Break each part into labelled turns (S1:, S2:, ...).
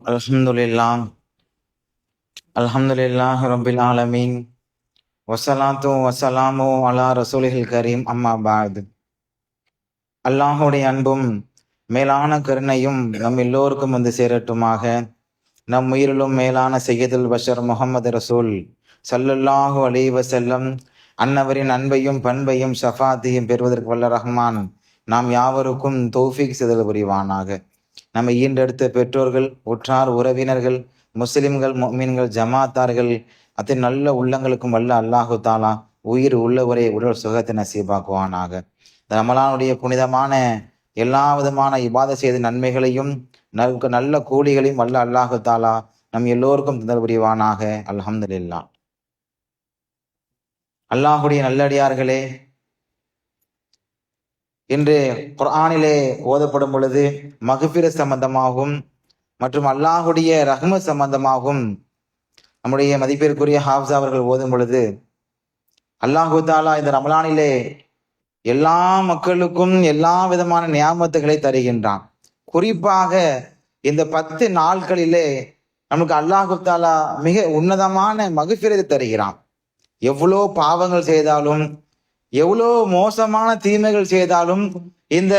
S1: அல்ஹம்துலில்லாஹ் அல்ஹம்துலில்லாஹி ரப்பில் ஆலமீன் வஸ்ஸலாத்து வஸ்ஸலாமு அலா ரசூலில் கரீம் அம்மா பாத். அல்லாஹுடைய அன்பும் மேலான கருணையும் நம் எல்லோருக்கும் வந்து சேரட்டுமாக. நம் உயிரிலும் மேலான சையதுல் பஷர் முஹம்மது ரசூல் ஸல்லல்லாஹு அலைஹி வஸல்லம் அன்னவரின் அன்பையும் பண்பையும் ஷஃபாத்தையும் பெறுவதற்கு வல்ல ரஹ்மான் நாம் யாவருக்கும் தௌஃபீக் செய்தல் புரிவானாக. நம்ம ஈண்டெடுத்த பெற்றோர்கள், உற்றார் உறவினர்கள், முஸ்லிம்கள், முஃமின்கள், ஜமாத்தார்கள், அத்தனை நல்ல உள்ளங்களுக்கும் வல்ல அல்லாஹு தாலா உயிர் உள்ளவரை உடல் சுகத்தை நசீபாக்குவானாக. இந்த ரமலானுடைய புனிதமான எல்லா விதமான இபாத செய்த நன்மைகளையும் நல்ல கூலிகளையும் வல்ல அல்லாஹு தாலா நம் எல்லோருக்கும் தந்தல் புரிவானாக. அல்ஹம்துலில்லாஹ். அல்லாஹுடைய நல்லடியார்களே, இன்று குர்ஆனிலே ஓதப்படும் பொழுது மக்ஃபிரத் சம்பந்தமாகவும் மற்றும் அல்லாஹுடைய ரஹ்மத் சம்பந்தமாகவும் நம்முடைய மதிப்பிற்குரிய ஹாஃபிஸ் அவர்கள் ஓதும் பொழுது அல்லாஹு தாலா இந்த ரமலானிலே எல்லா மக்களுக்கும் எல்லா விதமான நியாமத்துகளை தருகின்றான். குறிப்பாக இந்த 10 நாட்களிலே நமக்கு அல்லாஹு தாலா மிக உன்னதமான மக்ஃபிரத்தை தருகிறான். எவ்வளோ பாவங்கள் செய்தாலும், எவ்வளோ மோசமான தீமைகள் செய்தாலும், இந்த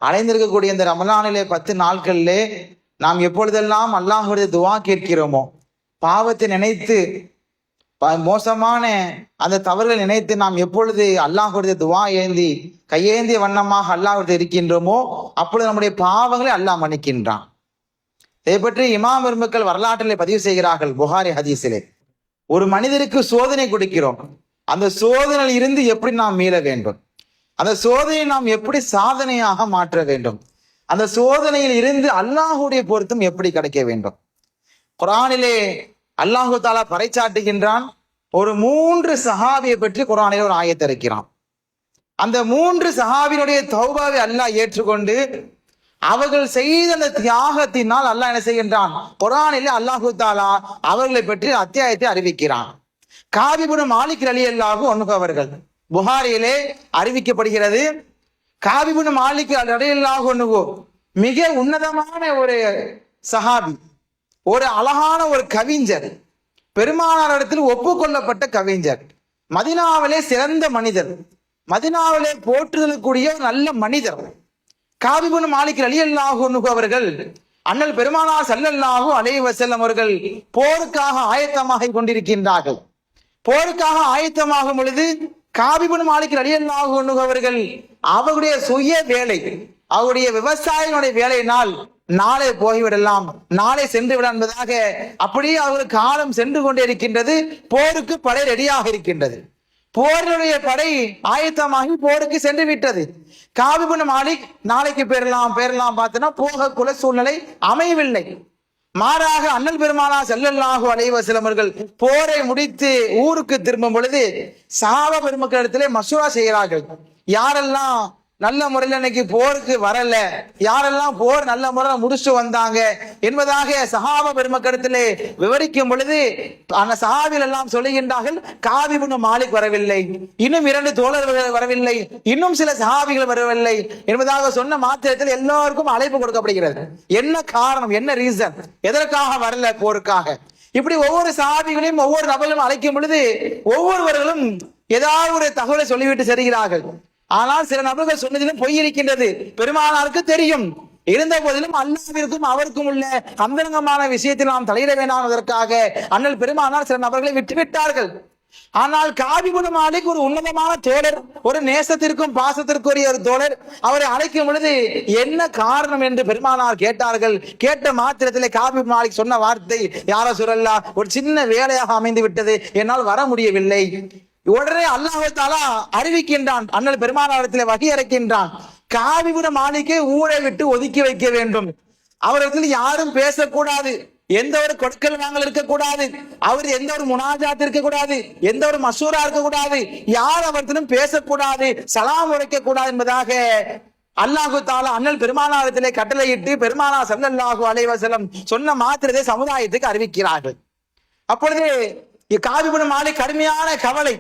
S1: அடைந்திருக்கக்கூடிய இந்த ரமலானிலே 10 நாட்களிலே நாம் எப்பொழுதெல்லாம் அல்லாஹுடைய துவா கேட்கிறோமோ, பாவத்தை நினைத்து மோசமான அந்த தவறுகளை நினைத்து நாம் எப்பொழுது அல்லாஹுடைய துவா ஏந்தி கையேந்திய வண்ணமாக அல்லாஹுடைய இருக்கின்றோமோ, அப்பொழுது நம்முடைய பாவங்களை அல்லாஹ் மன்னிக்கின்றான். இதை பற்றி இமாம் பெருமக்கள் வரலாற்றிலே பதிவு செய்கிறார்கள். புகாரி ஹதீஸிலே ஒரு மனிதருக்கு சோதனை கொடுக்கிறோம், அந்த சோதனையில் இருந்து எப்படி நாம் மீள வேண்டும், அந்த சோதனையை நாம் எப்படி சாதனையாக மாற்ற வேண்டும், அந்த சோதனையில் இருந்து அல்லாஹுடைய பொருத்தம் எப்படி கிடைக்க வேண்டும். குர்ஆனிலே அல்லாஹு தாலா பறைச்சாட்டுகின்றான். ஒரு 3 சஹாபியை பற்றி குர்ஆனிலே ஒரு ஆயத்தை இருக்கிறான். அந்த 3 சஹாபியினுடைய தௌபாவை அல்லாஹ் ஏற்றுக்கொண்டு அவர்கள் செய்த அந்த தியாகத்தினால் அல்லாஹ் என்ன செய்கின்றான், குர்ஆனிலே அல்லாஹு தாலா அவர்களை பற்றி அத்தியாயத்தை அறிவிக்கிறான். காப் இப்னு மாலிக் ரலியல்லாஹு அன்ஹு அவர்கள் புகாரியிலே அறிவிக்கப்படுகிறது. காப் இப்னு மாலிக் ரலியல்லாஹு அன்ஹு மிக உன்னதமான ஒரு சஹாபி, ஒரு அழகான ஒரு கவிஞர், பெருமானார் இடத்தில் ஒப்புக்கொள்ளப்பட்ட கவிஞர், மதீனாவிலே சிறந்த மனிதர், மதீனாவிலே போற்றுதலுக்குரிய நல்ல மனிதர். காப் இப்னு மாலிக் ரலியல்லாஹு அன்ஹு அவர்கள் அண்ணல் பெருமானார் ஸல்லல்லாஹு அலைஹி வஸல்லம் அவர்கள் போருக்காக ஆயத்தமாக கொண்டிருக்கின்றார்கள். போருக்காக ஆயத்தமாகும் பொழுது காப் இப்னு மாலிக் ரலியல்லாஹு அன்ஹு அவர்கள் அவருடைய சுய வேலை, அவருடைய விவசாயிகளுடைய வேலையினால் நாளை போய்விடலாம், நாளை சென்று விட என்பதாக அப்படியே அவருக்கு காலம் சென்று கொண்டே இருக்கின்றது. போருக்கு படை ரெடியாக இருக்கின்றது. போரினுடைய படை ஆயத்தமாகி போருக்கு சென்று விட்டது. காப் இப்னு மாலிக் நாளைக்கு பேரலாம் பார்த்தோன்னா போகக்குள்ள சூழ்நிலை அமையவில்லை. மாறாக அண்ணல் பெருமானார் ஸல்லல்லாஹு அலைஹி வஸல்லம் அவர்கள் போரை முடித்து ஊருக்கு திரும்பும் பொழுது சஹாபா பெருமக்களிடத்திலே மசூரா செய்கிறார்கள். யாரெல்லாம் நல்ல முறையில் இன்னைக்கு போருக்கு வரல, யாரெல்லாம் போர் நல்ல முறையில் முடிச்சு வந்தாங்க என்பதாக சஹாபா பெருமக்களிடத்திலே விவரிக்கும் பொழுது அந்த சஹாபிகள் எல்லாம் சொல்லுகின்றார்கள், காப் இப்னு மாலிக் வரவில்லை, இன்னும் 2 தோழர்கள் வரவில்லை, இன்னும் சில சஹாபிகள் வரவில்லை என்பதாக சொன்ன மாத்திரத்தில் எல்லோருக்கும் அழைப்பு கொடுக்கப்படுகிறது. என்ன காரணம், என்ன ரீசன், எதற்காக வரல போருக்காக? இப்படி ஒவ்வொரு சஹாபிகளையும் ஒவ்வொரு நபர்களும் அழைக்கும் பொழுது ஒவ்வொருவர்களும் ஏதாவது ஒரு தகவலை சொல்லிவிட்டு செல்கிறார்கள். ஆனால் சில நபர்கள் சொன்னதிலும் பொய் இருக்கின்றது, பெருமானாருக்கு தெரியும். இருந்த போதிலும் அல்லாஹ்விற்கும் அவருக்கும் உள்ள அந்தரங்கமான விஷயத்தில் நாம் தலையிட வேண்டாம் என்பதற்காக அண்ணல் பெருமானார் சில நபர்களை விட்டுவிட்டார்கள். ஆனால் காப் இப்னு மாலிக் ஒரு உன்னதமான தோழர், ஒரு நேசத்திற்கும் பாசத்திற்குரிய ஒரு தோழர். அவரை அழைக்கும் பொழுது என்ன காரணம் என்று பெருமானார் கேட்டார்கள். கேட்ட மாத்திரத்திலே காப் இப்னு மாலிக் சொன்ன வார்த்தை, யா ரசூலல்லாஹ், ஒரு சின்ன வேலையாக அமைந்து விட்டது, என்னால் வர முடியவில்லை. உடனே அல்லாஹ் தஆலா அறிவிக்கின்றான், அண்ணல் பெருமானாரிடத்திலே வகி இறக்கின்றான், காப் இப்னு மாலிக்கை ஊரை விட்டு ஒதுக்கி வைக்க வேண்டும், அவரிடத்தில் யாரும் பேசக்கூடாது, எந்த ஒரு கொடுக்கல் வாங்கல் இருக்கக்கூடாது, அவர் எந்த ஒரு முனாஜாத் இருக்கக்கூடாது, எந்த ஒரு மசூரா இருக்கக்கூடாது, யார் அவரிடத்திலும் பேசக்கூடாது, சலாம் உரைக்க கூடாது என்பதாக அல்லாஹு தஆலா அண்ணல் பெருமானாரிடத்திலே கட்டளையிட்டு பெருமானார் ஸல்லல்லாஹு அலைஹி வஸல்லம் சொன்ன மாத்திரத்தை சமுதாயத்துக்கு அறிவிக்கிறார்கள். அப்பொழுது காப் இப்னு மாலிக் கடுமையான கவலை.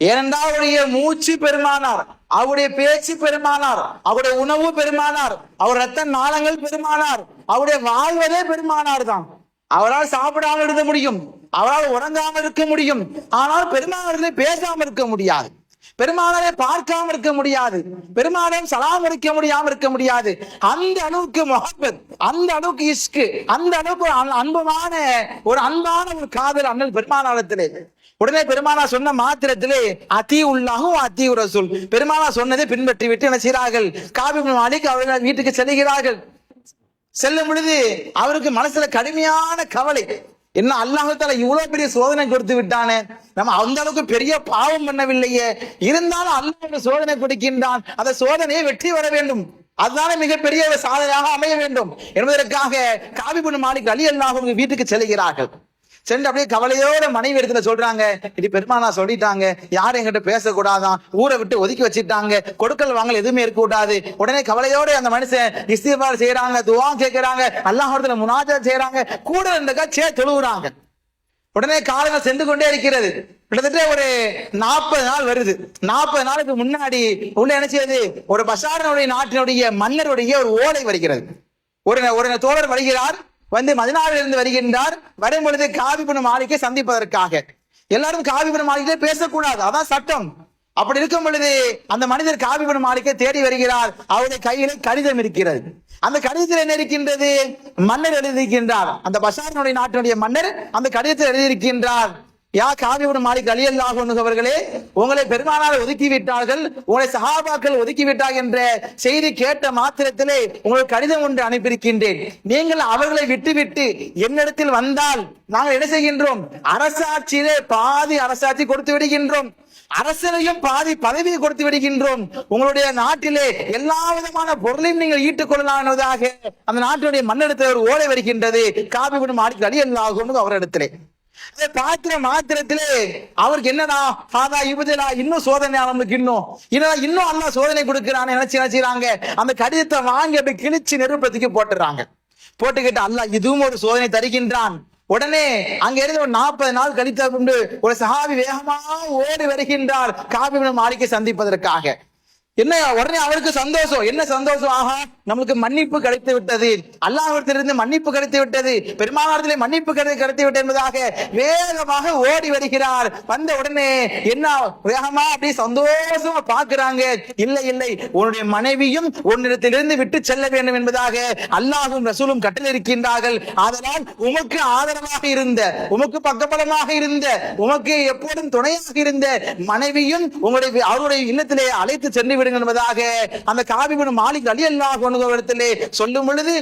S1: ஏனென்றால் அவருடைய மூச்சு பெருமானார், அவருடைய பேச்சு பெருமானார், அவருடைய உணவு பெருமானார், அவர் ரத்த நாளங்கள் பெருமானார், அவருடைய வாழ்வதே பெருமானார் தான். அவரால் சாப்பிடாமல் இருக்க முடியும், அவரால் உறங்காமல் இருக்க முடியும், ஆனால் பெருமானாரை பேசாமல் இருக்க முடியாது, பெருமானாரை பார்க்காம இருக்க முடியாது, பெருமானாரை சலாம் இருக்க முடியாது. அந்த அளவுக்கு முஹப்பத், அந்த அளவுக்கு இஷ்கு, அந்த அளவுக்கு அன்பான ஒரு காதல் அண்ணல் பெருமானாரத்திலே. உடனே பெருமானா சொன்ன மாத்திரத்திலே அதி உள்ளாகும் அதி ரசூல், பெருமானா சொன்னதை பின்பற்றி விட்டு என்ன செய்கிறார்கள், காபி இப்னு மாலிக் அவர்கள் வீட்டுக்கு செல்கிறார்கள். செல்லும் பொழுது அவருக்கு மனசுல கடுமையான கவலை. என்ன, அல்லாஹ் தஆலா இவ்வளவு பெரிய சோதனை கொடுத்து விட்டானே, நம்ம அந்த அளவுக்கு பெரிய பாவம் பண்ணவில்லையே, இருந்தாலும் அல்லாஹ் சோதனை கொடுக்கின்றான், அந்த சோதனையை வெற்றி வர வேண்டும், அதுதானே மிகப்பெரிய ஒரு சாதனையாக அமைய வேண்டும் என்பதற்காக காபி இப்னு மாலிக் ரலியல்லாஹு அன்ஹு வீட்டுக்கு செல்கிறார்கள். சென்று அப்படியே கவலையோட மனைவி இடத்துல சொல்றாங்க, இது பெருமானா சொல்லிட்டாங்க, யாரும் என்கிட்ட பேசக்கூடாதான், ஊரை விட்டு ஒதுக்கி வச்சுட்டாங்க, கொடுக்கல் வாங்கல் எதுவுமே இருக்க கூடாது. உடனே கவலையோட அந்த மனுஷன் இஸ்திக்பார் செய்யறாங்க, துஆ கேட்கிறாங்க, அல்லாஹ்விடத்துல முனாஜாத் செய்யறாங்க, கூட இருந்தக்கா தொழுகிறாங்க. உடனே காலங்கள் சென்று கொண்டே இருக்கிறது. கிட்டத்தட்ட ஒரு 40 நாள் வருது. 40 நாளுக்கு முன்னாடி உள்ள என்ன செய்யுது, ஒரு பஷாரனுடைய நாட்டினுடைய மன்னருடைய ஒரு ஓலை வருகிறது. ஒரு தோழர் வருகிறார், வந்து மதீனாவில் இருந்து வருகின்றார். வரும் பொழுது காபி இப்னு மாலிக்கை சந்திப்பதற்காக. எல்லாரும் காபி இப்னு மாலிக்கை பேசக்கூடாது, அதான் சட்டம். அப்படி இருக்கும் பொழுது அந்த மனிதர் காபி இப்னு மாலிக்கை தேடி வருகிறார். அவருடைய கையில கடிதம் இருக்கிறது. அந்த கடிதத்தில் என்ன இருக்கின்றது, மன்னர் எழுதியிருக்கின்றார். அந்த பஷாரனுடைய நாட்டினுடைய மன்னர் அந்த கடிதத்தில் எழுதியிருக்கின்றார், யா காபி இப்னு மாலிக் ரலியல்லாஹு அன்ஹு அவர்களே, உங்களை பெருமானார் ஒதுக்கி விட்டார்கள், உங்களை சஹாபாக்கள் ஒதுக்கி விட்டார்கள் என்ற செய்தி கேட்ட மாத்திரத்திலே உங்களுக்கு கடிதம் ஒன்று அனுப்பியிருக்கின்றேன். நீங்கள் அவர்களை விட்டுவிட்டு என்னிடத்தில் வந்தால் நாங்கள் என்ன செய்கின்றோம், அரசாட்சியிலே பாதி அரசாட்சி கொடுத்து விடுகின்றோம், அரசரையும் பாதி பதவியை கொடுத்து விடுகின்றோம், உங்களுடைய நாட்டிலே எல்லா விதமான பொருளையும் நீங்கள் ஈட்டுக் கொள்ளலாம் என்பதாக அந்த நாட்டினுடைய மன்னரிடத்தில் ஒரு ஓலை வருகின்றது. காபி இப்னு மாலிக் ரலியல்லாஹு அன்ஹு அவரிடத்திலே பாத்திர மாத்திரத்திலே அவருக்கு என்னடா ஹாதா இபுதலா, இன்னும் சோதனை நம்மளுக்கு இன்னும் அல்லாஹ் சோதனை கொடுக்கிறான்னு நினைச்சாங்க. அந்த கடிதத்தை வாங்கி அப்படி கிழிச்சு நெருப்பத்துக்கு போட்டுறாங்க. போட்டுக்கிட்டு அல்லாஹ் இதுவும் ஒரு சோதனை தருகின்றான். உடனே அங்க இருந்து ஒரு 40 நாள் கழித்த கொண்டு ஒரு சஹாபி வேகமாக ஓடி வருகின்றார் காபி இப்னு மாலிக்கை சந்திப்பதற்காக. என்ன, உடனே அவருக்கு சந்தோஷம். என்ன சந்தோஷம், ஆஹா நம்மளுக்கு மன்னிப்பு கிடைத்து விட்டது, அல்லாஹ்விடத்திலிருந்து மன்னிப்பு கிடைத்து விட்டது, பெருமானாரிடத்திலே மன்னிப்பு கிடைத்து விட்டது என்பதாக வேகமாக ஓடி வருகிறார். வந்த உடனே என்ன, வேகமா அப்படியே சந்தோஷமா பார்க்கிறாங்க. இல்லை, உன்னுடைய மனைவியும் உன்னிடத்திலிருந்து விட்டு செல்ல வேண்டும் என்பதாக அல்லாஹ்வும் ரசூலும் கட்டளை இருக்கின்றார்கள். அதனால் உமக்கு ஆதரவாக இருந்த, உமக்கு பக்கபலமாக இருந்த, உமக்கு எப்போதும் துணையாக இருந்த மனைவியும் அவருடைய இல்லத்திலே அழைத்து சென்று என்பதாக அந்த காபி இப்னு மாலிக் ரலியல்லாஹு அன்ஹு இடத்திலே சொல்லும் பொழுது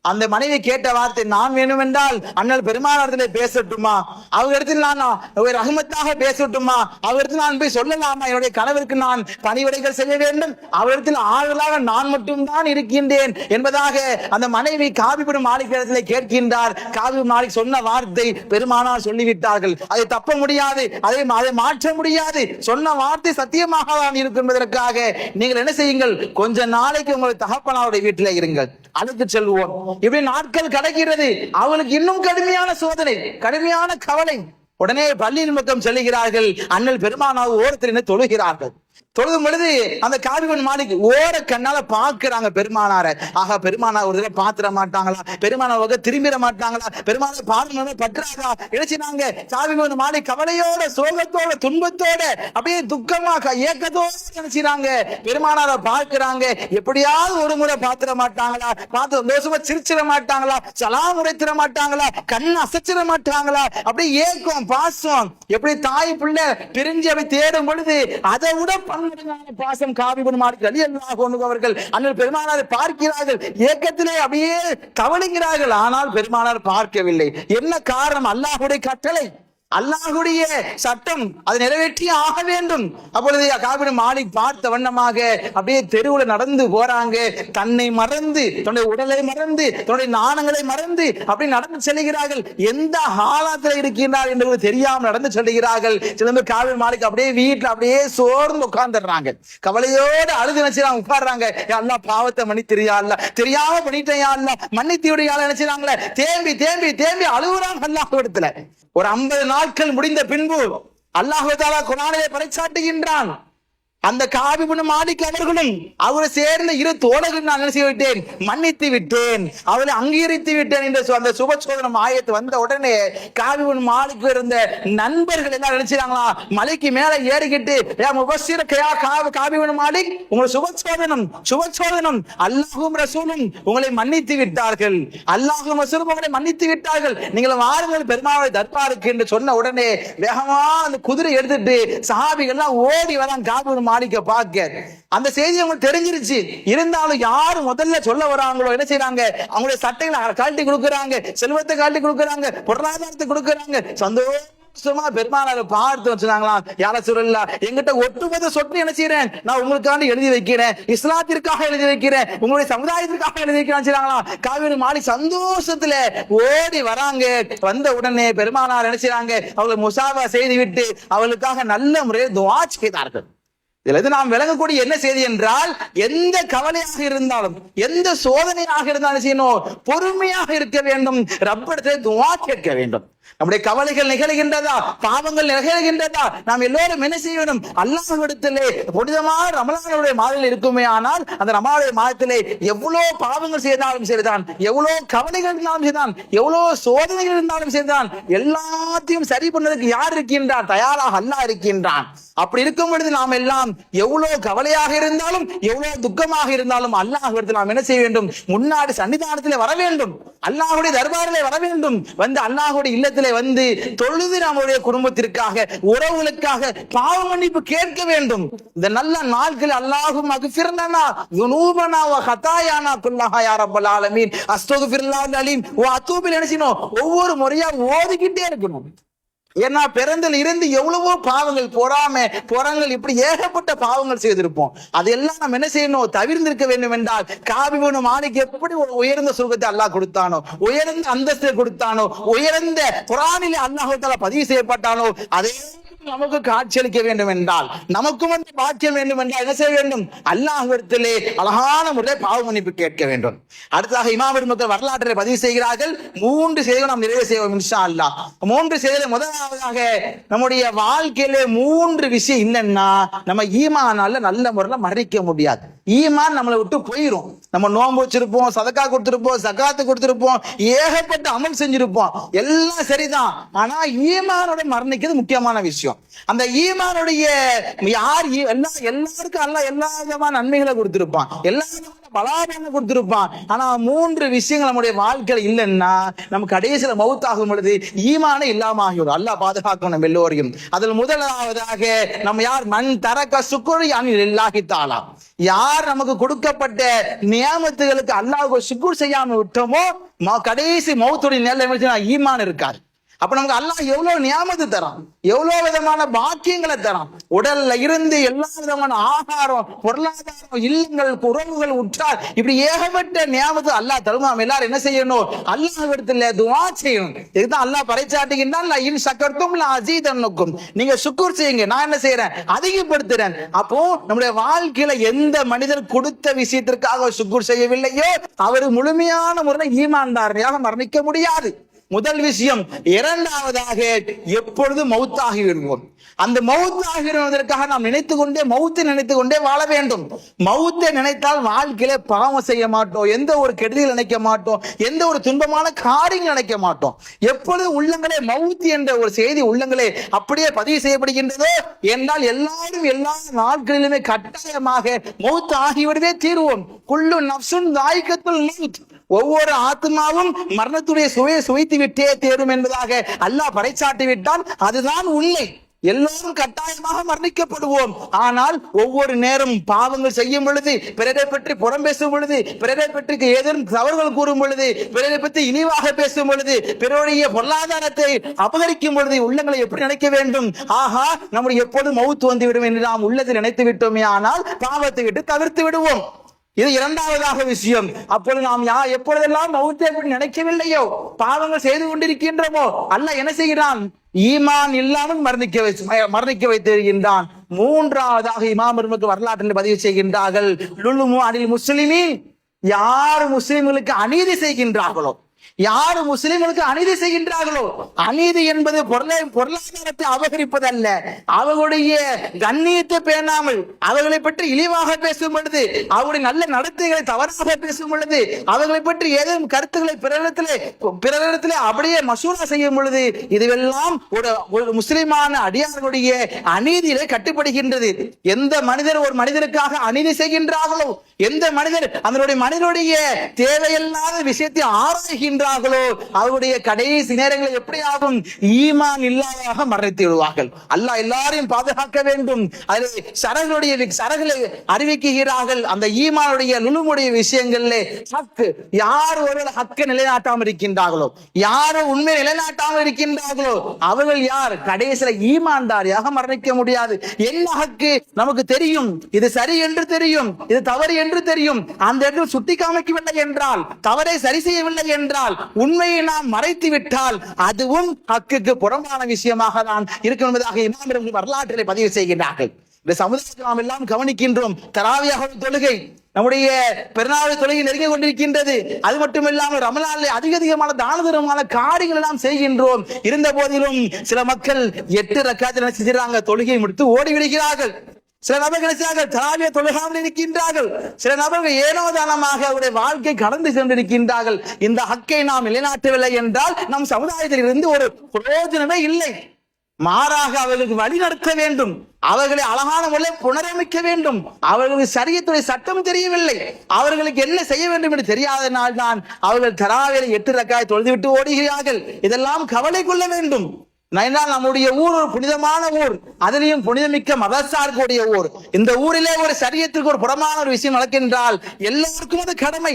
S1: அந்த மனைவி கேட்ட வார்த்தை, நான் வேணுமென்றால் அண்ணல் பெருமானாரிடத்திலே பேசட்டுமா, அவரிடத்தில் நான் ஒரு ரஹ்மத்தாக பேசட்டுமா, அவரிடத்தில் நான் போய் சொல்லலாமா, என்னுடைய கணவருக்கு நான் பணிவிடைகள் செய்ய வேண்டும், அவரிடத்தில் ஆறுதலாக நான் மட்டும்தான் இருக்கின்றேன் என்பதாக அந்த மனைவி காபி இப்னு மாலிக் இடத்திலே கேட்கின்றார். காபி இப்னு மாலிக் சொன்ன வார்த்தை பெருமானார் சொல்லிவிட்டார்கள், அதை தப்ப முடியாது, அதை மாற்ற முடியாது, சொன்ன வார்த்தை சத்தியமாக தான் இருக்கும் என்பதற்காக நீங்கள் என்ன செய்யுங்கள், கொஞ்ச நாளைக்கு உங்கள் தகப்பனாருடைய வீட்டிலே இருங்கள், அழைத்து செல்வோம். இப்படி நாட்கள் கடக்கிறது. அவளுக்கு இன்னும் கடுமையான சோதனை, கடுமையான கவலை. உடனே பள்ளியின் பக்கம் செல்கிறார்கள். அண்ணல் பெருமானார் ஓரத்தில் தொழுகிறார்கள். தொழுதும் பொழுது அந்த காபி இப்னு மாலிக் ஓர கண்ணால பாக்குறாங்க பெருமானார. ஆகா, பெருமானார் ஒரு தடவை பாத்திர மாட்டாங்களா, பெருமானார் திரும்பிட மாட்டாங்களா, பெருமானார் பார்வை பற்றாதா நினைச்சினாங்க. காபி இப்னு மாலிக் கவலையோட, சோகத்தோட, துன்பத்தோட, அப்படியே துக்கமா ஏக்கத்தோட நினைச்சினாங்க. பெருமானார பார்க்கிறாங்க, எப்படியாவது ஒரு முறை பாத்திர மாட்டாங்களா, பார்த்து சந்தோஷமா சிரிச்சிட மாட்டாங்களா, சலாம் உரைத்திட மாட்டாங்களா, கண் அசைச்சிட மாட்டாங்களா, அப்படியே ஏக்கம் பாசம். எப்படி தாய் பிள்ளை பிரிஞ்சு அப்படி தேடும் பொழுது அதை விட பாசம் காபி இப்னு மாலிக் ரலியல்லாஹு அன்ஹு அவர்கள் அண்ணல் பெருமானாரை பார்க்கிறார்கள். ஏக்கத்திலே அப்படியே கவலைகிறார்கள். ஆனால் பெருமானார் பார்க்கவில்லை. என்ன காரணம், அல்லாஹ்வுடைய கட்டளை, அல்லாஹ்வுடைய சட்டம், அதை நிறைவேற்றி ஆக வேண்டும். அப்பொழுது காபி இப்னு மாலிக் பார்த்த வண்ணமாக அப்படியே தெருவுல நடந்து போறாங்க. தன்னை மறந்து, தன்னுடைய உடலை மறந்து, தன்னுடைய நாணங்களை மறந்து அப்படி நடந்து செல்கிறார்கள். எந்த ஹாலத்தில் இருக்கின்றார் என்று தெரியாமல் நடந்து செல்கிறார்கள். சில பேர் காபி இப்னு மாலிக் அப்படியே வீட்டுல அப்படியே சோர்ந்து உட்கார்ந்துடுறாங்க. கவலையோடு அழுது நினைச்சாங்க, உட்கார்றாங்க. அல்லாஹ் பாவத்தை மன்னித்திரியா, அல்ல தெரியாம பண்ணிட்டேயா, அல்ல மன்னித்தியுடைய நினைச்சாங்களே, தேம்பி தேம்பி தேம்பி அழுகுறாங்க அல்லாஹ்விடத்துல. ஒரு 50 நாட்கள் முடிந்த பின்பு அல்லாஹ் தஆலா குர்ஆனிலே பறைசாட்டுகின்றான். அந்த காபி இப்னு மாலிக் அவர்களும் அவரை சேர்ந்த இரு தோழர்கள் நான் என்ன செய்து விட்டேன், மன்னித்து விட்டேன், அவரை அங்கீகரித்து விட்டேன் என்ற அந்த சுபசோதனம் ஆயத்து வந்த உடனே காபி இப்னு மாலிக் இருந்த நண்பர்கள் எல்லாம் நினைச்சாங்களா, மலைக்கு மேல ஏறிக்கிட்டு காபி இப்னு மாலிக் உங்களை சுபசோதனம் அல்லாஹ்வும் ரசூலும் உங்களை மன்னித்து விட்டார்கள், அல்லாஹ்வும் ரசூலும் உங்களை மன்னித்து விட்டார்கள், நீங்கள் வாருங்கள் பெருமாளுடைய தர்பாருக்கு என்று சொன்ன உடனே வேகமா அந்த குதிரை எடுத்துட்டு சஹாபிகள் எல்லாம் ஓடி வராங்க காபி இப்னு மாலிக்க பார்க்க. அந்த செய்தி அவங்களுக்கு தெரிஞ்சிருச்சு. இருந்தாலும் யாரு முதல்ல சொல்ல வராங்களோ என்ன செய்யறாங்க, அவங்களுடைய சட்டைகளை கழட்டி கொடுக்கறாங்க, செல்வத்தை கழட்டி கொடுக்கறாங்க, பொருளாதாரத்தை கொடுக்கறாங்க. சந்தோஷமா பெருமானாரை பார்த்து வச்சுனாங்களாம், யார சொல்லல எங்கிட்ட ஒட்டுமொத்த சொட்டு என்ன செய்யறேன், நான் உங்களுக்காக எழுதி வைக்கிறேன், இஸ்லாத்திற்காக எழுதி வைக்கிறேன், உங்களுடைய சமுதாயத்திற்காக எழுதி வைக்கிறேன். காபி மாலிக் சந்தோஷத்துல ஓடி வராங்க. வந்த உடனே பெருமானார் என்ன செய்யறாங்க, அவங்களை முசாபா செய்து விட்டு அவளுக்காக நல்ல முறையில் துஆ செய்தார்கள். இதுல நாம் விளங்கக்கூடிய என்ன செய்தி என்றால், எந்த கவலையாக இருந்தாலும் எந்த சோதனையாக இருந்தாலும் செய்யணும், பொறுமையாக இருக்க வேண்டும், ரப்பிடத்தில் துஆ கேட்க வேண்டும். நம்முடைய கவலைகள் நிகழ்கின்றதா, பாவங்கள் நிகழ்கின்றதா, நாம் எல்லோரும் என்ன செய்ய வேண்டும், அல்லாஹ்விடத்திலே புனிதமான ரமலானுடைய மாதத்தில் இருக்குமே ஆனால் அந்த ரமலானுடைய மாதத்திலே எவ்வளவு பாவங்கள் செய்தாலும் சரிதான், எவ்வளவு கவலைகள் இருந்தாலும் சரிதான், எவ்வளவு சோதனைகள் இருந்தாலும் சரிதான், எல்லாத்தையும் சரி பண்ணதுக்கு யார் இருக்கின்றான், தயாராக அல்லாஹ் இருக்கின்றான். அப்படி இருக்கும் பொழுது நாம் எல்லாம் எவ்வளவு கவலையாக இருந்தாலும் எவ்வளவு துக்கமாக இருந்தாலும் அல்லாஹ்விடத்தில் நாம் என்ன செய்ய வேண்டும், முன்னாடி சன்னிதானத்திலே வர வேண்டும், அல்லாஹ்வுடைய தர்பாரிலே வர வேண்டும், வந்து அல்லாஹ்வுடைய இல்லத்திலே வந்து தொழுது நம்முடைய குடும்பத்திற்காக உறவுகளுக்காக பாவ மன்னிப்பு கேட்க வேண்டும். இந்த நல்ல நாட்கள் அல்லாஹும் மக்ஃபிர் லனா ذுனூபனா வ ஹதாயானா குல்லஹா யா ரப்பல் ஆலமீன் அஸ்தக்ஃபிருல்லாஹல் அலீம் வ அத்தூபு இலைஹி. ஒவ்வொரு முறையா ஓதிக்கிட்டே இருக்கணும். ஏன்னா பிறந்தில் இருந்து எவ்வளவோ பாவங்கள், பொறாங்கள் இப்படி ஏகப்பட்ட பாவங்கள் செய்திருப்போம். அதெல்லாம் நம்ம என்ன செய்யணும், தவிர்ந்திருக்க வேண்டும். என்றால் காபி இப்னு மாலிக் எப்படி ஒரு உயர்ந்த சுகத்தை அல்லாஹ் கொடுத்தானோ, உயர்ந்த அந்தஸ்தை கொடுத்தானோ, உயர்ந்த குர்ஆனிலே அல்லாஹ் தஆலா பதிவு செய்யப்பட்டானோ, அதே நமக்கு காட்சியளிக்க வேண்டும் என்றால், நமக்கும் வந்து பாக்கியம் வேண்டும் என்றால் என்ன செய்ய வேண்டும், அல்லாஹ்விடத்திலே அழகான முறையில் பாவ மன்னிப்பு கேட்க வேண்டும். அடுத்ததாக இமாம் பெருமக்கள் வரலாற்றை பதிவு செய்கிறார்கள். 3 செய்திகள் நாம் நிறைவு செய்வோம் இன்ஷா அல்லாஹ். 3 செய்திகள். முதலாவதாக நம்முடைய வாழ்க்கையிலே 3 விஷயம் இல்லைன்னா நம்ம ஈமானால நல்ல முறையில் மறைக்க முடியாது. ஈமான் நம்மளை விட்டு போயிரும். நம்ம நோன்பு வச்சிருப்போம், சதக்கா கொடுத்திருப்போம், ஜகாத்து கொடுத்திருப்போம், ஏகப்பட்ட அமல் செஞ்சிருப்போம், எல்லாம் சரிதான். ஆனா ஈமானோட மரணிக்கிறது முக்கியமான விஷயம். அந்த ஈமானுடைய யார் எல்லாருக்கும் அல்லாஹ் எல்லா விதமான நன்மைகளை கொடுத்திருப்பான், எல்லா பலாபலனை கொடுத்திருப்பான். ஆனா 3 விஷயங்கள் நம்முடைய வாழ்க்கையில இல்லைன்னா நம்ம கடைசியில மௌத்தாகும் பொழுது ஈமானே இல்லாம ஆகிவிடும். அல்லாஹ் பாதுகாக்கணும் நம்ம எல்லோரையும். அதில் முதலாவதாக நம்ம யார், மன் தரக்க சுக்ரி அனில் இல்லாஹி தஆலா, யார் நமக்கு கொடுக்கப்பட்ட நியாமத்துகளுக்கு அல்லாஹ்வுக்கு சுக்ர் செய்யாம விட்டோமோ கடைசி மௌத்துடைய நிலைமை ஈமான் இருக்காது. அப்ப நமக்கு அல்லாஹ் எவ்வளவு நியாமத்து தரான், எவ்வளவு விதமான பாக்கியங்களை தரான். உடல்ல இருந்து எல்லா விதமான ஆகாரம், பொருளாதாரம், இல்லங்கள், உறவுகள், உற்றார், இப்படி ஏகப்பட்ட நியாமத்து அல்லாஹ் தருமாம். எல்லாரும் என்ன செய்யணும், அல்லாஹ்விடத்துல துஆ செய்யணும். இதுதான் அல்லாஹ் பறைச்சாட்டுகின்றான், இன் ஷக்கர்தும் லஅஸீதன்னக்கும், நீங்க சுக்ர் செய்யுங்க, நான் என்ன செய்யறேன், அதிகப்படுத்துறேன். அப்போ நம்முடைய வாழ்க்கையில எந்த மனிதர் கொடுத்த விஷயத்திற்காக சுக்ர் செய்யவில்லையோ அவர் முழுமையான முறையில் ஈமான்தாரனாக மரணிக்க முடியாது. முதல் விஷயம். இரண்டாவதாக, எப்பொழுது மௌத்தாகி விடுவோம், அந்த மௌத்தாகி விடுவதற்காக நாம் மௌத்தை நினைத்து கொண்டே வாழ வேண்டும். மௌத்தை நினைத்தால் வாழ்க்கையில பாவம் செய்ய மாட்டோம், எந்த ஒரு கெடுதிகள் நினைக்க மாட்டோம், எந்த ஒரு துன்பமான காரியங்கள் நினைக்க மாட்டோம். எப்பொழுது உள்ளங்களே மௌத் என்ற ஒரு செய்தி உள்ளங்களே அப்படியே பதிவு செய்யப்படுகின்றதோ என்றால் எல்லாரும் எல்லா நாட்களிலுமே கட்டாயமாக மௌத் ஆகிவிடவே தீர்வோம். குல்லு நஃப்ஸுன் தாயிகத்துல் மௌத், ஒவ்வொரு ஆத்மாவும் மரணத்துடைய சுவையை சுவைத்து விட்டே தேரும் என்பதாக அல்லாஹ் பறைச்சாட்டி விட்டான். அதுதான் உண்மை. எல்லோரும் கட்டாயமாக மரணிக்கப்படுவோம். ஆனால் ஒவ்வொரு நேரம் பாவங்கள் செய்யும் பொழுது, பிறரை பற்றி புறம் பேசும் பொழுது, பிறரை பற்றி ஏதேனும் தவறுகள் கூறும் பொழுது, பிறரை பற்றி இழிவாக பேசும் பொழுது, பிறருடைய பொருளாதாரத்தை அபகரிக்கும் பொழுது உள்ளங்களை எப்படி நினைக்க வேண்டும், ஆஹா நம்முடைய எப்போது மௌத் வந்துவிடும் என்று நாம் உள்ளத்தில் நினைத்து விட்டோமே ஆனால் பாவத்தை விட்டு தவிர்த்து விடுவோம். இது இரண்டாவதாக விஷயம். அப்பொழுது நாம் எப்பொழுதெல்லாம் மௌத்தை நினைக்கவில்லையோ, பாவங்கள் செய்து கொண்டிருக்கின்றோமோ, அல்லாஹ் என்ன செய்கிறான், ஈமான் இல்லாமல் மரணிக்க வைத்திருக்கின்றான். மூன்றாவதாக இமாம் பெருமக்கள் வரலாற்றில் பதிவு செய்கின்றார்கள், லுலுமு அனில் முஸ்லிமீன், யார் முஸ்லிம்களுக்கு அநீதி செய்கின்றார்களோ, யாரு முஸ்லிம்களுக்கு அநீதி செய்கின்றார்களோ, அநீதி என்பது பொருளாதாரத்தை அபகரிப்பதல்ல, அவர்களுடைய கண்ணியத்தை பேணாமல் அவர்களை பற்றி இழிவாக பேசும் பொழுது, அவருடைய நல்ல நடத்தைகளை தவறாக பேசும் பொழுது, அவர்களை பற்றி ஏதேனும் கருத்துக்களை பிறரிடத்திலே அப்படியே மசூரா செய்யும் பொழுது, இதுவெல்லாம் ஒரு முஸ்லிமான அடியார்களுடைய அநீதியிலே கட்டுப்படுகின்றது. எந்த மனிதர் ஒரு மனிதருக்காக அநீதி செய்கின்றார்களோ, எந்த மனிதர் அதனுடைய மனிதனுடைய தேவையில்லாத விஷயத்தை ஆராய்கின்றார்களோ, அவருடைய கடைசி நேரங்களில் எப்படி ஆகும்? ஈமான் இல்லாதாக மறைத்து விடுவார்கள். அல்லாஹ் எல்லாரையும் பாதுகாக்க வேண்டும். அதில் சரகளை அறிவிக்கிறார்கள். அந்த ஈமானுடைய நுணுமுடைய விஷயங்களிலே ஹக்கு, யார் ஒருவர் ஹக்கை நிலைநாட்டாமல் இருக்கின்றார்களோ, யார் உண்மை நிலைநாட்டாமல் இருக்கின்றார்களோ, அவர்கள் யார்? கடைசியில ஈமான்தாரியாக மரணிக்க முடியாது. என்ன ஹக்கு நமக்கு தெரியும், இது சரி என்று தெரியும், இது தவறு என்று தெரியும். அந்த இடத்தில் சுட்டி காமிக்கவில்லை என்றால், தவறை சரி செய்யவில்லை என்றால், உண்மையை நாம் மறைத்து விட்டால் அதுவும் ஹக்குக்கு புறம்பான விஷயமாக தான் இருக்கும் என்பதாக இமாம் வரலாற்றிலே பதிவு செய்கின்றார்கள். இந்த சமுதாயத்தை நாம் எல்லாம் கவனிக்கின்றோம். தராவியாக தொழுகை, நம்முடைய பெருநாள் தொழுகை நெருங்கிக் கொண்டிருக்கின்றது. அது மட்டுமில்லாமல் ரமலானிலே அதிகமான தான தர்மமான காரியங்கள் எல்லாம் செய்கின்றோம். இருந்த போதிலும் சில மக்கள் 8 ரக்காத்தில் செஞ்சிடறாங்க, தொழுகை முடித்து ஓடி விடுகிறார்கள். சில நபர்கள் தராவிய தொழுகாமல் இருக்கின்றார்கள். சில நபர்கள் ஏனோதானமாக அவருடைய வாழ்க்கை கடந்து சென்றிருக்கின்றார்கள். இந்த ஹக்கை நாம் நிலைநாட்டவில்லை என்றால் நம் சமுதாயத்தில் இருந்து ஒரு பிரயோஜனமே இல்லை. மாறாக அவர்களுக்கு வழி நடத்த வேண்டும், அவர்களை அழகான முறையில் புனரமைக்க வேண்டும். அவர்களுக்கு ஷரியத்துடைய சட்டம் தெரியவில்லை, அவர்களுக்கு என்ன செய்ய வேண்டும் என்று தெரியாதனால் தான் அவர்கள் தராவியில் 8 ரக்காய் தொழுதுவிட்டு ஓடுகிறார்கள். இதெல்லாம் கவலை கொள்ள வேண்டும். நம்முடைய ஊர் ஒரு புனிதமான ஊர், அதிலையும் புனிதமிக்க மதசார்புடைய ஊர். இந்த ஊரிலே ஒரு சரியத்திற்கு ஒரு புறமான ஒரு விஷயம் நடக்கின்றால் எல்லோருக்கும் அது கடமை,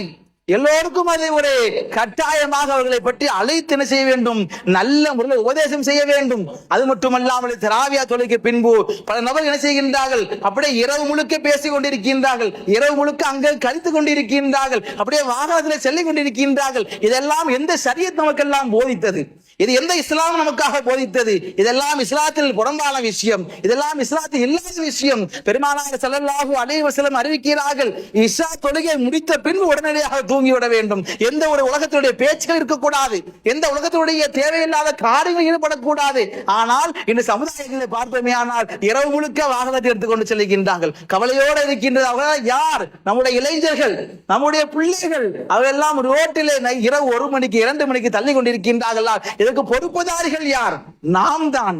S1: எல்லோருக்கும் அதை ஒரு கட்டாயமாக அவர்களை பற்றி அழைத்து செய்ய வேண்டும், நல்ல முறையில் உபதேசம் செய்ய வேண்டும். அது மட்டுமல்லாமல் தராவியா தொழுகைக்கு பின்பு பல நபர்கள் என்ன செய்கின்றார்கள்? அப்படியே இரவு முழுக்க பேசிக் கொண்டிருக்கின்றார்கள், இரவு முழுக்க அங்கே கழித்துக் கொண்டிருக்கின்றார்கள், அப்படியே வாகனத்தில் செல்லிக் கொண்டிருக்கின்றார்கள். இதெல்லாம் எந்த ஷரியத் நமக்கெல்லாம் போதித்தது? இது எந்த இஸ்லாம் நமக்காக போதித்தது? இதெல்லாம் இஸ்லாத்தில் புறம்பான விஷயம், இதெல்லாம் இஸ்லாத்தில் இல்லாத விஷயம். பெருமானார் ஸல்லல்லாஹு அலைஹி வஸல்லம் அறிவிக்கிறார்கள், இஷா தொழுகை முடித்த பின்பு உடனடியாக தூங்கிவிட வேண்டும். எந்த ஒரு உலகத்துடைய பேச்சுகள் இருக்கக்கூடாது, எந்த உலகத்துடைய தேவையில்லாத காரியங்கள் ஈடுபடக்கூடாது. ஆனால் இந்த சமுதாயங்களை பார்ப்போமே, ஆனால் இரவு முழுக்க வாகனத்தை எடுத்துக்கொண்டு செல்கின்றார்கள், கவலையோடு இருக்கின்றது. அவர்கள் யார்? நம்முடைய இளைஞர்கள், நம்முடைய பிள்ளைகள். அவெல்லாம் ரோட்டிலே இரவு 1 மணிக்கு 2 மணிக்கு தள்ளி கொண்டிருக்கின்றார்கள். இதற்கு பொறுப்புதாரிகள் யார்?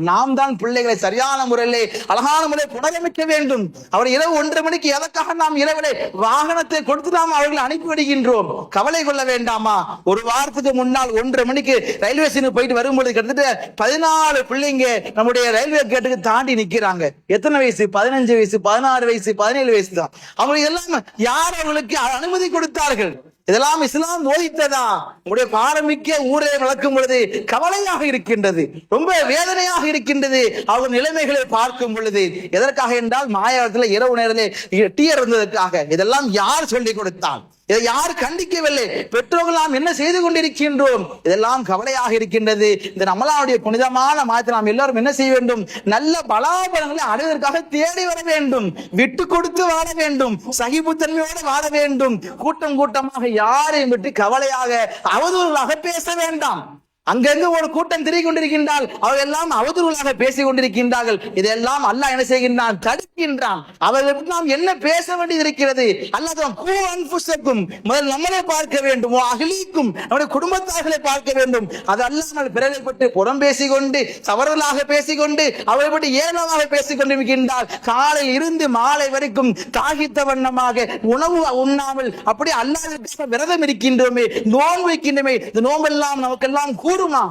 S1: நாம் தான் பிள்ளைகளை சரியான முறையிலே அழகான முறையில் புனரமைக்க வேண்டும். அவர் இரவு 1:30 மணிக்கு எதற்காக நாம் இரவிலே வாகனத்தை கொடுத்து நாம் அவர்களை அனுப்பிவிடுகின்றோம்? கவலை கொள்ள வேண்டாமா? ஒரு வாரத்துக்கு முன்னால் 1:30 மணிக்கு ரயில்வே ஸ்டேஷனுக்கு போயிட்டு வரும்போது கிட்டத்தட்ட 14 பிள்ளைங்க நம்முடைய ரயில்வே கேட்டுக்கு தாண்டி நிக்கிறாங்க. எத்தனை வயசு? 15 வயசு, 16 வயசு, 17 வயசு தான். அவங்க எல்லாம் யார் அவர்களுக்கு அனுமதி கொடுத்தார்கள்? இதெல்லாம் இஸ்லாம் போதித்ததா? உங்களுடைய பாரமிக்க ஊரை வளர்க்கும் பொழுது கவலையாக இருக்கின்றது, ரொம்ப வேதனையாக இருக்கின்றது. அவர்கள் நிலைமைகளை பார்க்கும் பொழுது எதற்காக என்றால் மாயாவத்தில் இரவு நேரத்திலே டீ இருந்ததற்காக. இதெல்லாம் யார் சொல்லிக் கொடுத்தால்? இதை யார் கண்டிக்கவில்லை? பெற்றோர்கள் நாம் என்ன செய்து கொண்டிருக்கின்றோம்? இதெல்லாம் கவலையாக இருக்கின்றது. இந்த நம்மளுடைய புனிதமான மாதத்தை நாம் எல்லாரும் என்ன செய்ய வேண்டும்? நல்ல பலாபலங்களை அடைவதற்காக தேடி வர வேண்டும், விட்டு கொடுத்து வாழ வேண்டும், சகிப்புத்தன்மையோடு வாழ வேண்டும். கூட்டமாக யாரையும் விட்டு கவலையாக அவதூறாக பேச வேண்டாம். அங்கங்க ஒரு கூட்டம் திரிக் கொண்டிருக்கின்றால் அவர்கள் எல்லாம் அவதூறாக பேசிக் கொண்டிருக்கின்றார்கள். இதெல்லாம் அல்லாஹ் என்ன செய்கின்றான்? தடுக்கின்றான். அவர்களுக்கு நாம் என்ன பேச வேண்டியது இருக்கிறது? அல்லாஹ் முதல் நம்மளை பார்க்க வேண்டும், அகலிக்கும் நம்முடைய குடும்பத்தார்களை பார்க்க வேண்டும். அது அல்லாமல் பிறரை பற்றி புறம் பேசிக்கொண்டு தவறுதலாக பேசிக்கொண்டு அவரை பற்றி ஏளனமாக பேசிக் கொண்டிருக்கின்றால் காலையில் இருந்து மாலை வரைக்கும் தாகித்த வண்ணமாக உணவு உண்ணாமல் அப்படி அல்லாஹ்வுக்காக விரதம் இருக்கின்றோமே, நோன்பு வைக்கின்றோமே. இந்த நோன்பெல்லாம் நமக்கெல்லாம் கூடுமா?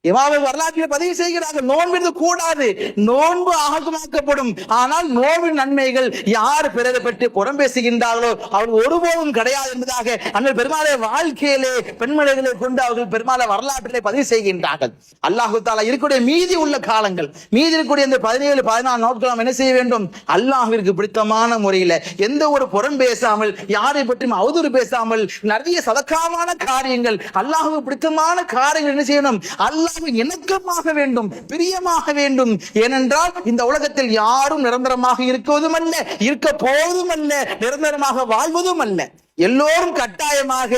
S1: இமாமை வரலாற்றில் பதிவு செய்கிறார்கள், நோன்பு கூடாது, நோன்பு ஆகமாக்கப்படும். ஆனால் நோன்பின் நன்மைகள் யார் பிறரை பற்றி புறம் பேசுகின்றார்களோ அவர்கள் ஒருபோதும் கிடையாது என்பதாக அண்ணல் பெருமாளை வாழ்க்கையிலே பெண்மணிகளை கொண்டு அவர்கள் பெருமாளை வரலாற்றிலே பதிவு செய்கின்றார்கள். அல்லாஹு தஆலா இருக்கக்கூடிய மீதி உள்ள காலங்கள், மீதி இருக்கக்கூடிய இந்த 17-14 நாட்கள் நாம் என்ன செய்ய வேண்டும்? அல்லாஹ்விற்கு பிடித்தமான முறையில் எந்த ஒரு புறம் பேசாமல், யாரை பற்றியும் அவதூறு பேசாமல், நிறைய சதக்காவான காரியங்கள், அல்லாஹ்வுக்கு பிடித்தமான காரியங்கள் என்ன செய்யணும்? அல்லாஹ் இணக்கமாக வேண்டும், பிரியமாக வேண்டும். ஏனென்றால் இந்த உலகத்தில் யாரும் நிரந்தரமாக இருக்குவதும் அல்ல, இருக்க போவதும் அல்ல, நிரந்தரமாக வாழ்வதும் அல்ல. எல்லோரும் கட்டாயமாக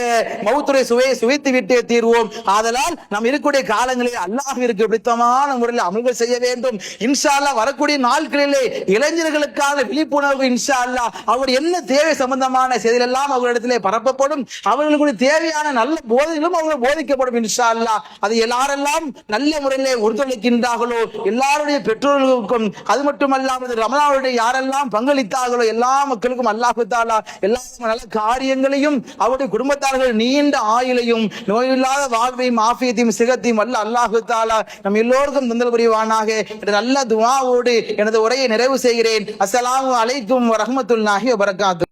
S1: மௌத்துரை சுவைத்து விட்டே தீர்வோம். ஆதலால் நாம் இருக்கக்கூடிய காலங்களில் அல்லாஹ்விற்கு பிடித்தமான முறையில் அமல்கள் செய்ய வேண்டும். இன்ஷா அல்லாஹ் வரக்கூடிய நாட்களிலே இளைஞர்களுக்கான விழிப்புணர்வு இன்ஷா அல்லாஹ் அவருடைய என்ன தேவை சம்பந்தமான செய்திகள் எல்லாம் அவர்களிடத்திலே பரப்பப்படும். அவர்களுக்கு தேவையான நல்ல போதைகளும் அவர்கள் போதிக்கப்படும் இன்ஷா அல்லாஹ். அது எல்லாரெல்லாம் நல்ல முறையிலே ஒத்துழைக்கின்றார்களோ எல்லாருடைய பெற்றோர்களுக்கும், அது மட்டுமல்லாமல் ரமலானுடைய யாரெல்லாம் பங்களித்தார்களோ எல்லா மக்களுக்கும் அல்லாஹ் தஆலா எல்லா நல்ல காரியங்களையும் அவருடைய குடும்பத்தார்கள் நீண்ட ஆயுளையும் நோயில்லாத வாழ்வையும் ஆஃபியத்தையும் சிகத்தையும் அல்லாஹ் தஆலா நம் எல்லோருக்கும் தந்தல் புரிவானாக என்ற நல்ல துஆவோடு எனது உரையை நிறைவு செய்கிறேன். அஸ்ஸலாமு அலைக்கும் வரஹ்மத்துல்லாஹி வபரகாத்துஹு.